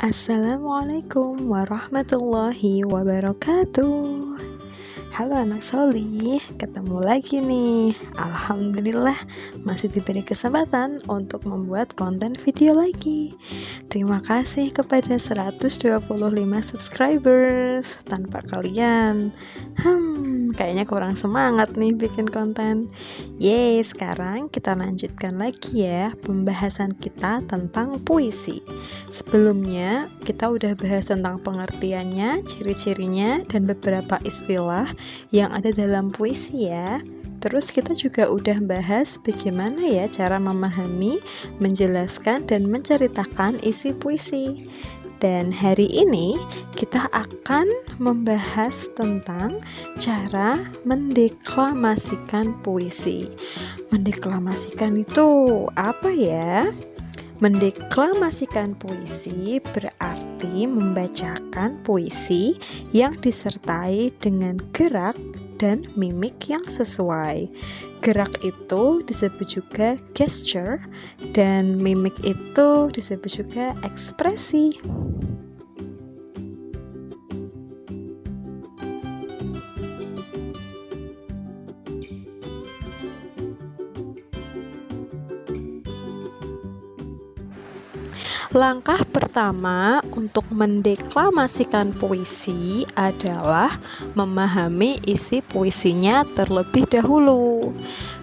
Assalamualaikum warahmatullahi wabarakatuh. Halo anak solih, ketemu lagi nih. Alhamdulillah masih diberi kesempatan untuk membuat konten video lagi. Terima kasih kepada 125 subscribers. Tanpa kalian kayaknya kurang semangat nih bikin konten. Sekarang kita lanjutkan lagi ya pembahasan kita tentang puisi. Sebelumnya kita udah bahas tentang pengertiannya, ciri-cirinya, dan beberapa istilah yang ada dalam puisi ya. Terus kita juga udah bahas bagaimana ya cara memahami, menjelaskan, dan menceritakan isi puisi. Dan hari ini kita akan membahas tentang cara mendeklamasikan puisi. Mendeklamasikan itu apa ya? Mendeklamasikan puisi berarti membacakan puisi yang disertai dengan gerak dan mimik yang sesuai. Gerak itu disebut juga gesture dan mimik itu disebut juga ekspresi. Langkah pertama untuk mendeklamasikan puisi adalah memahami isi puisinya terlebih dahulu.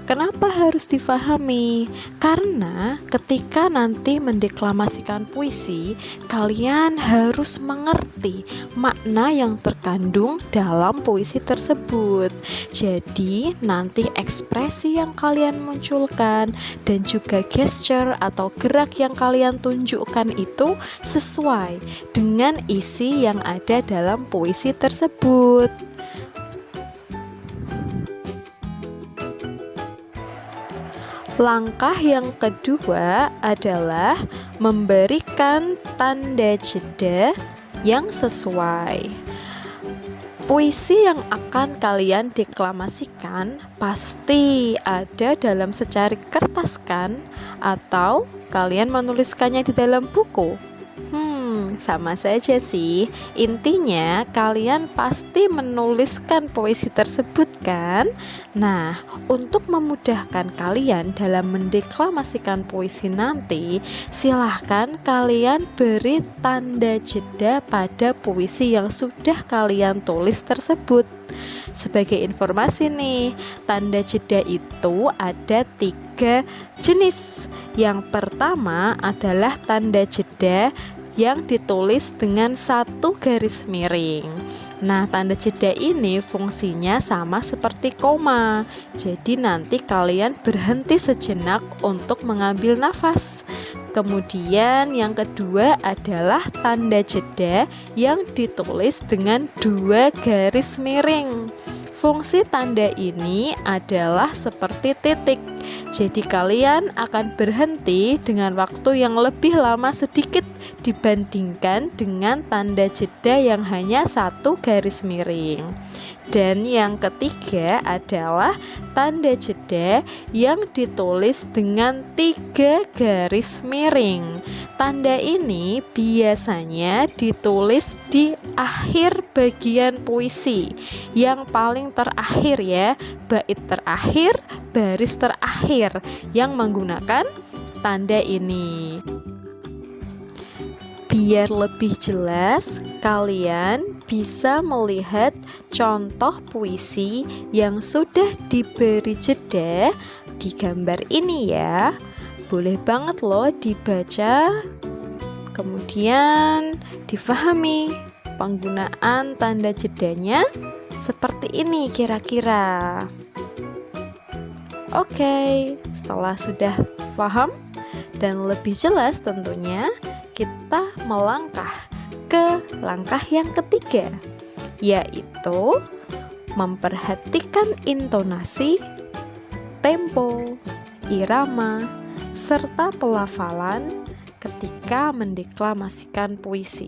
Kenapa harus difahami? Karena ketika nanti mendeklamasikan puisi, kalian harus mengerti makna yang terkandung dalam puisi tersebut. Jadi nanti ekspresi yang kalian munculkan dan juga gesture atau gerak yang kalian tunjukkan itu sesuai dengan isi yang ada dalam puisi tersebut. Langkah yang kedua adalah memberikan tanda jeda yang sesuai. Puisi yang akan kalian deklamasikan pasti ada dalam secari kertas kan? Atau kalian menuliskannya di dalam buku? Sama saja sih. Intinya kalian pasti menuliskan puisi tersebut kan? Nah, untuk memudahkan kalian dalam mendeklamasikan puisi nanti, silahkan kalian beri tanda jeda pada puisi yang sudah kalian tulis tersebut. Sebagai informasi nih, tanda jeda itu ada 3 jenis. Yang pertama adalah tanda jeda yang ditulis dengan 1 garis miring. Nah, tanda jeda ini fungsinya sama seperti koma. Jadi nanti kalian berhenti sejenak untuk mengambil nafas. Kemudian yang kedua adalah tanda jeda yang ditulis dengan 2 garis miring. Fungsi tanda ini adalah seperti titik. Jadi kalian akan berhenti dengan waktu yang lebih lama sedikit dibandingkan dengan tanda jeda yang hanya 1 garis miring. Dan yang ketiga adalah tanda jeda yang ditulis dengan 3 garis miring. Tanda ini biasanya ditulis di akhir bagian puisi. Yang paling terakhir ya, bait terakhir, baris terakhir yang menggunakan tanda ini. Biar lebih jelas, kalian bisa melihat contoh puisi yang sudah diberi jeda di gambar ini ya. Boleh banget loh dibaca, kemudian difahami penggunaan tanda jedanya seperti ini kira-kira. Oke, setelah sudah paham dan lebih jelas tentunya, kita melangkah ke langkah yang ketiga, yaitu memperhatikan intonasi, tempo, irama, serta pelafalan ketika mendeklamasikan puisi.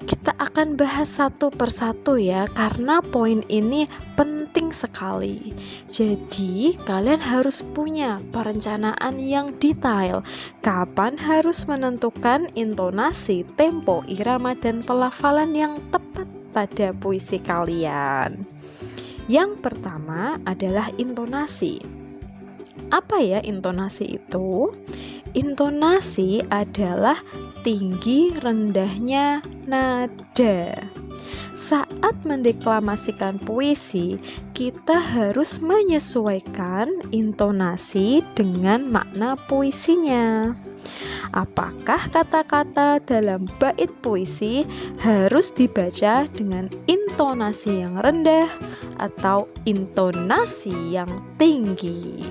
Kita akan bahas satu persatu ya, karena poin ini penting penting sekali. Jadi, kalian harus punya perencanaan yang detail. Kapan harus menentukan intonasi, tempo, irama, dan pelafalan yang tepat pada puisi kalian. Yang pertama adalah intonasi. Apa ya intonasi itu? Intonasi adalah tinggi rendahnya nada. Saat mendeklamasikan puisi, kita harus menyesuaikan intonasi dengan makna puisinya. Apakah kata-kata dalam bait puisi harus dibaca dengan intonasi yang rendah atau intonasi yang tinggi?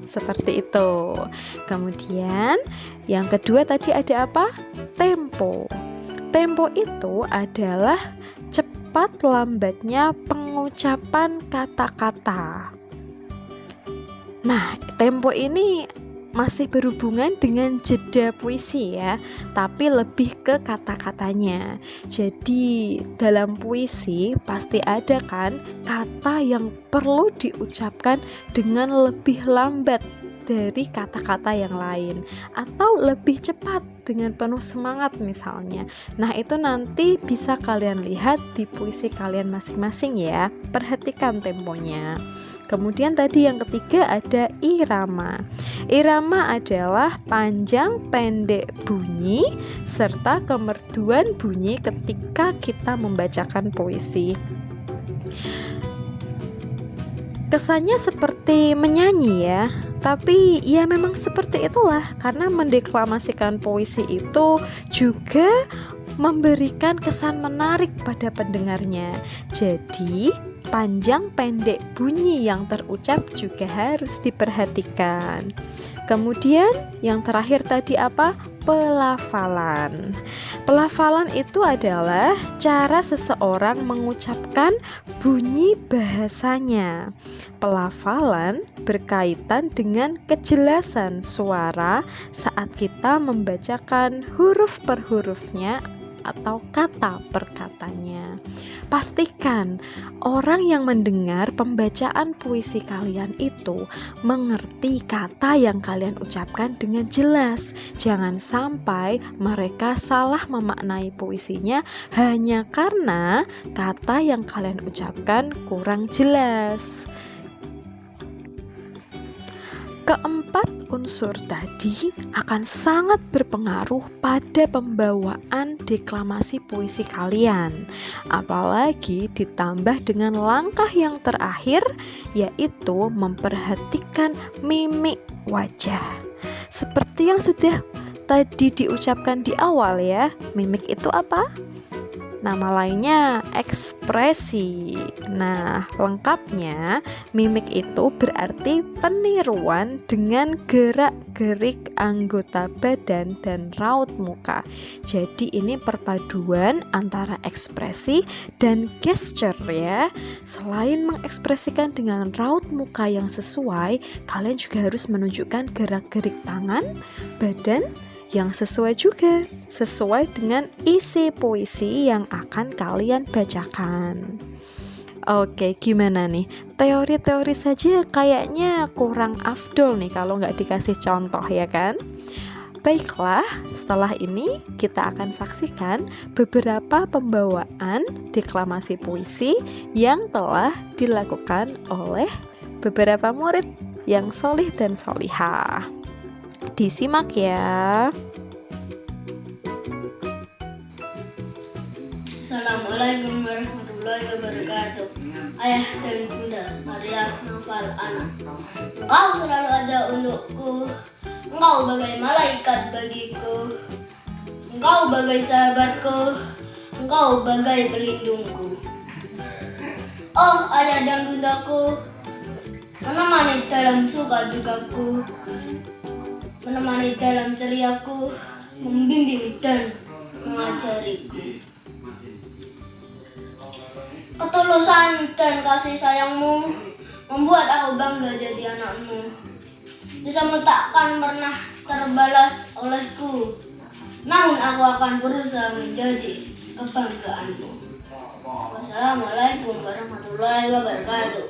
Seperti itu. Kemudian yang kedua tadi ada apa? Tempo. Tempo itu adalah cepat lambatnya pengucapan kata-kata. Nah, tempo ini masih berhubungan dengan jeda puisi ya, tapi lebih ke kata-katanya. Jadi dalam puisi pasti ada kan kata yang perlu diucapkan dengan lebih lambat dari kata-kata yang lain, atau lebih cepat dengan penuh semangat misalnya. Nah, itu nanti bisa kalian lihat di puisi kalian masing-masing ya. Perhatikan temponya. Kemudian tadi yang ketiga ada irama. Irama adalah panjang pendek bunyi serta kemerduan bunyi ketika kita membacakan puisi. Kesannya seperti menyanyi ya, tapi ya memang seperti itulah, karena mendeklamasikan puisi itu juga memberikan kesan menarik pada pendengarnya. Jadi panjang pendek bunyi yang terucap juga harus diperhatikan. Kemudian yang terakhir tadi apa? Pelafalan. Pelafalan itu adalah cara seseorang mengucapkan bunyi bahasanya. Pelafalan berkaitan dengan kejelasan suara saat kita membacakan huruf per hurufnya atau kata per katanya. Pastikan orang yang mendengar pembacaan puisi kalian itu mengerti kata yang kalian ucapkan dengan jelas. Jangan sampai mereka salah memaknai puisinya hanya karena kata yang kalian ucapkan kurang jelas. Keempat unsur tadi akan sangat berpengaruh pada pembawaan deklamasi puisi kalian. Apalagi ditambah dengan langkah yang terakhir, yaitu memperhatikan mimik wajah. Seperti yang sudah tadi diucapkan di awal ya, mimik itu apa? Nama lainnya ekspresi. Nah, lengkapnya mimik itu berarti peniruan dengan gerak-gerik anggota badan dan raut muka. Jadi ini perpaduan antara ekspresi dan gesture ya. Selain mengekspresikan dengan raut muka yang sesuai, kalian juga harus menunjukkan gerak-gerik tangan, badan yang sesuai juga, sesuai dengan isi puisi yang akan kalian bacakan. Oke, gimana nih? Teori-teori saja kayaknya kurang afdol nih kalau nggak dikasih contoh ya kan? Baiklah, setelah ini kita akan saksikan beberapa pembawaan deklamasi puisi yang telah dilakukan oleh beberapa murid yang solih dan solihah. Disimak ya. Assalamualaikum warahmatullahi wabarakatuh. Ayah dan bunda, Maria Noval anak. Engkau selalu ada untukku. Engkau bagai malaikat bagiku. Engkau bagai sahabatku. Engkau bagai pelindungku. Oh ayah dan bundaku, menemani dalam suka dukaku, menemani dalam ceriaku, membimbing dan mengajariku. Ketulusan dan kasih sayangmu membuat aku bangga jadi anakmu. Dosamu takkan pernah terbalas olehku, namun aku akan berusaha menjadi kebanggaanmu. Wassalamualaikum warahmatullahi wabarakatuh.